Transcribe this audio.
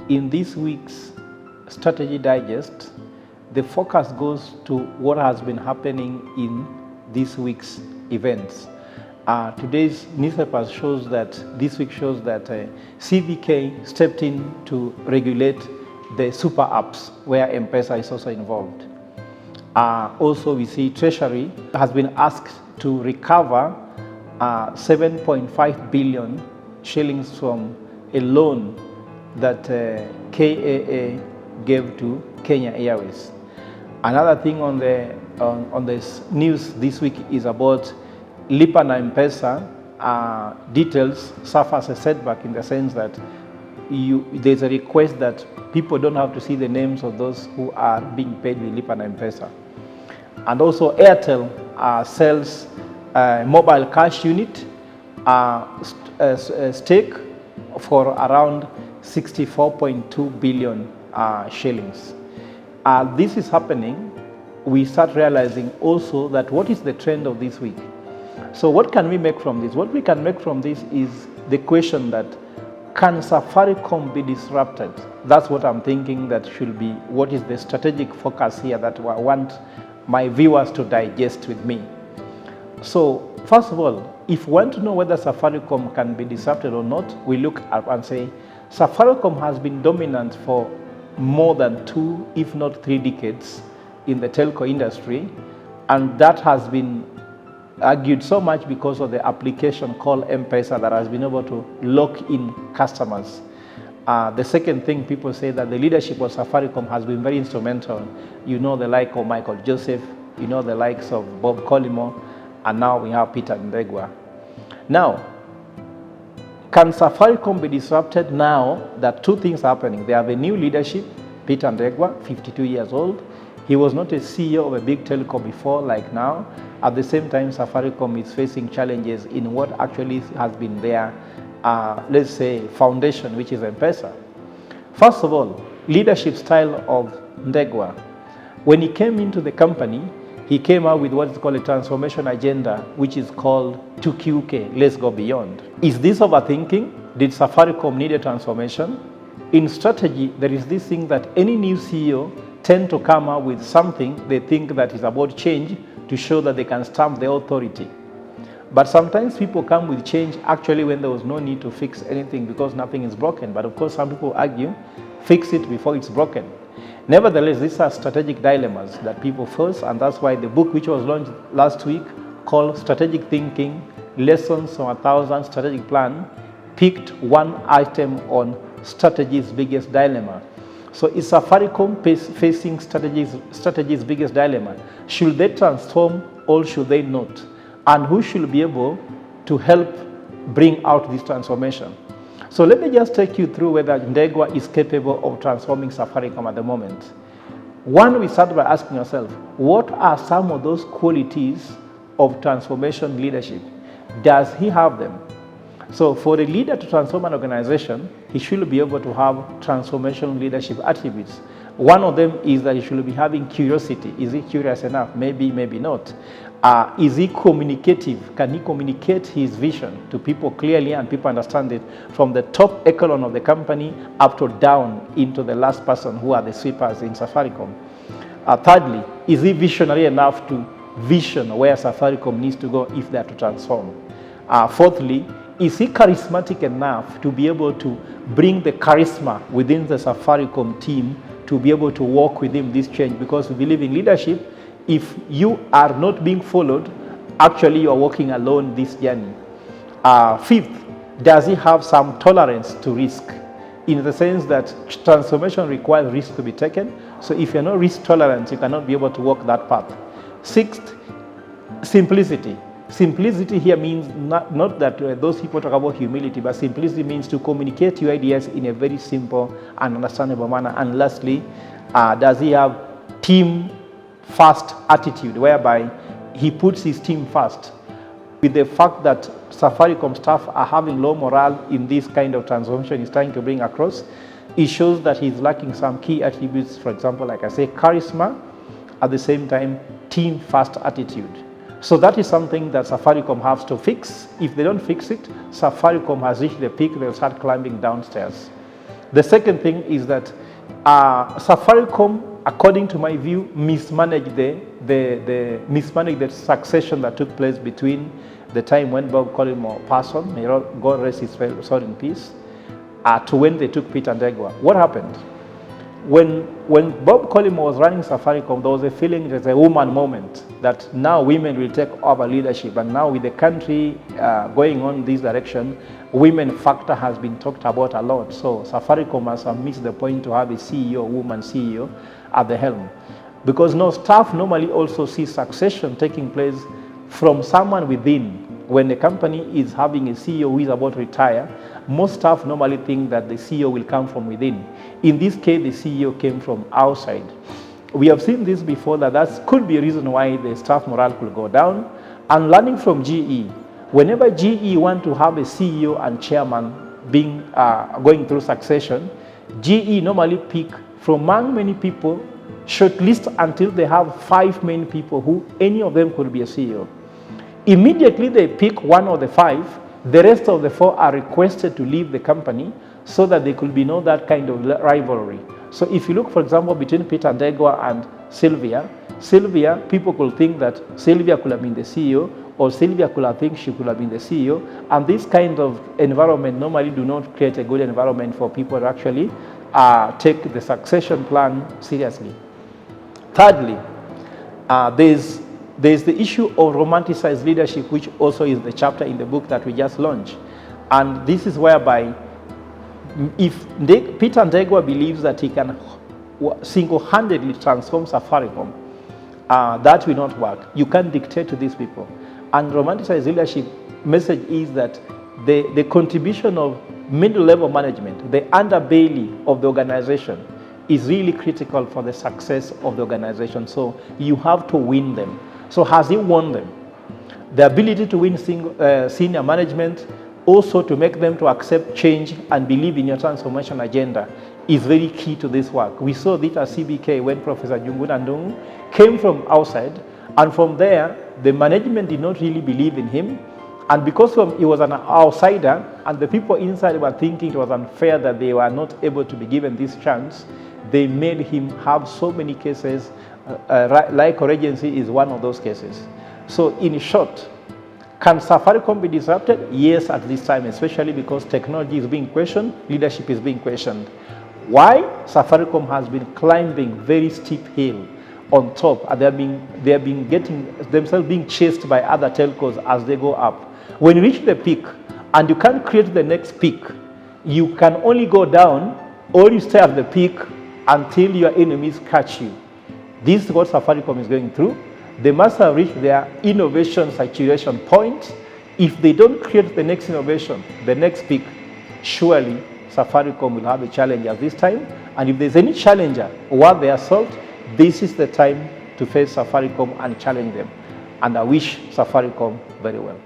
in this week's Strategy Digest, the focus goes to what has been happening in this week's events. Today's newspaper shows that, this week shows that CBK stepped in to regulate the super apps where M-Pesa is also involved. Also, we see Treasury has been asked to recover 7.5 billion shillings from a loan that KAA gave to Kenya Airways. Another thing on the news this week is about Lipa na M-Pesa. Details suffers a setback in the sense that there's a request that people don't have to see the names of those who are being paid with Lipa na M-Pesa. And also Airtel sells mobile cash unit stake for around 64.2 billion shillings. This is happening. We start realizing also that what is the trend of this week. So what can we make from this? What we can make from this is the question that, can Safaricom be disrupted? That's what I'm thinking that should be, what is the strategic focus here that I want my viewers to digest with me. So first of all, if we want to know whether Safaricom can be disrupted or not, we look up and say, Safaricom has been dominant for more than 2, if not 3 decades in the telco industry, and that has been argued so much because of the application called M-Pesa that has been able to lock in customers. The second thing, people say that the leadership of Safaricom has been very instrumental. You know, the like of Michael Joseph, you know, the likes of Bob Collymore, and now we have Peter Ndegwa. Now, can Safaricom be disrupted now that 2 things are happening? They have a new leadership, Peter Ndegwa, 52 years old. He was not a CEO of a big telco before like now. At the same time, Safaricom is facing challenges in what actually has been their, let's say, foundation, which is M-Pesa. First of all, leadership style of Ndegwa. When he came into the company, he came out with what is called a transformation agenda, which is called 2QK, let's go beyond. Is this overthinking? Did Safaricom need a transformation? In strategy, there is this thing that any new CEO tend to come out with something they think that is about change to show that they can stamp the authority. But sometimes people come with change actually when there was no need to fix anything because nothing is broken. But of course, some people argue, fix it before it's broken. Nevertheless, these are strategic dilemmas that people face, and that's why the book which was launched last week called Strategic Thinking, Lessons from 1,000 Strategic Plan, picked one item on strategy's biggest dilemma. So is Safaricom facing strategy's biggest dilemma? Should they transform or should they not? And who should be able to help bring out this transformation? So let me just take you through whether Ndegwa is capable of transforming Safaricom at the moment. One, we start by asking ourselves, what are some of those qualities of transformation leadership? Does he have them? So for a leader to transform an organization, he should be able to have transformational leadership attributes. One of them is that he should be having curiosity. Is he curious enough? Maybe, maybe not. Is he communicative? Can he communicate his vision to people clearly and people understand it from the top echelon of the company up to down into the last person who are the sweepers in Safaricom? Thirdly, is he visionary enough to vision where Safaricom needs to go if they are to transform? Fourthly, is he charismatic enough to be able to bring the charisma within the Safaricom team to be able to walk within this change? Because we believe in leadership. If you are not being followed, actually you are walking alone this journey. Fifth, does he have some tolerance to risk? In the sense that transformation requires risk to be taken. So if you're not risk tolerant, you cannot be able to walk that path. Sixth, simplicity. Simplicity here means not that those people talk about humility, but simplicity means to communicate your ideas in a very simple and understandable manner. And lastly, does he have team first attitude, whereby he puts his team first? With the fact that Safaricom staff are having low morale in this kind of transformation he's trying to bring across, it shows that he's lacking some key attributes. For example, like I say, charisma, at the same time, team first attitude. So that is something that Safaricom has to fix. If they don't fix it, Safaricom has reached the peak, they'll start climbing downstairs. The second thing is that Safaricom, according to my view, mismanaged the succession that took place between the time when Bob Collymore passed on, may God rest his soul in peace, to when they took Peter Ndegwa. What happened? When Bob Collymore was running Safaricom, there was a feeling, there's a woman moment, that now women will take over leadership. And now with the country going on this direction, women factor has been talked about a lot. So Safaricom has missed the point to have a CEO, woman CEO, at the helm. Because no staff normally also see succession taking place from someone within. When a company is having a CEO who is about to retire, most staff normally think that the CEO will come from within. In this case, the CEO came from outside. We have seen this before, that could be a reason why the staff morale could go down. And learning from GE, whenever GE want to have a CEO and chairman being going through succession, GE normally pick from among many people, shortlist until they have 5 main people who any of them could be a CEO. Immediately they pick one of the 5, the rest of the 4 are requested to leave the company so that there could be no that kind of rivalry. So if you look, for example, between Peter Ndegwa and Sylvia, people could think that Sylvia could have been the CEO, or Sylvia could have think she could have been the CEO. And this kind of environment normally do not create a good environment for people to actually take the succession plan seriously. Thirdly, there's the issue of romanticized leadership, which also is the chapter in the book that we just launched. And this is whereby if Peter Ndegwa believes that he can single-handedly transform Safaricom, that will not work. You can't dictate to these people. And romanticized leadership message is that the contribution of middle-level management, the underbelly of the organization, is really critical for the success of the organization. So you have to win them. So has he won them? The ability to win senior management, also to make them to accept change and believe in your transformation agenda, is very key to this work. We saw this at CBK when Professor Junguna Ndung came from outside, and from there, the management did not really believe in him. And because he was an outsider, and the people inside were thinking it was unfair that they were not able to be given this chance, they made him have so many cases. Like Regency is one of those cases. So in short, can Safaricom be disrupted? Yes, at this time, especially because technology is being questioned, leadership is being questioned. Why? Safaricom has been climbing very steep hill on top, and they have been getting themselves being chased by other telcos as they go up. When you reach the peak and you can't create the next peak, you can only go down or you stay at the peak until your enemies catch you. This is what Safaricom is going through. They must have reached their innovation saturation point. If they don't create the next innovation, the next peak, surely Safaricom will have a challenge at this time. And if there's any challenger worth their salt, this is the time to face Safaricom and challenge them. And I wish Safaricom very well.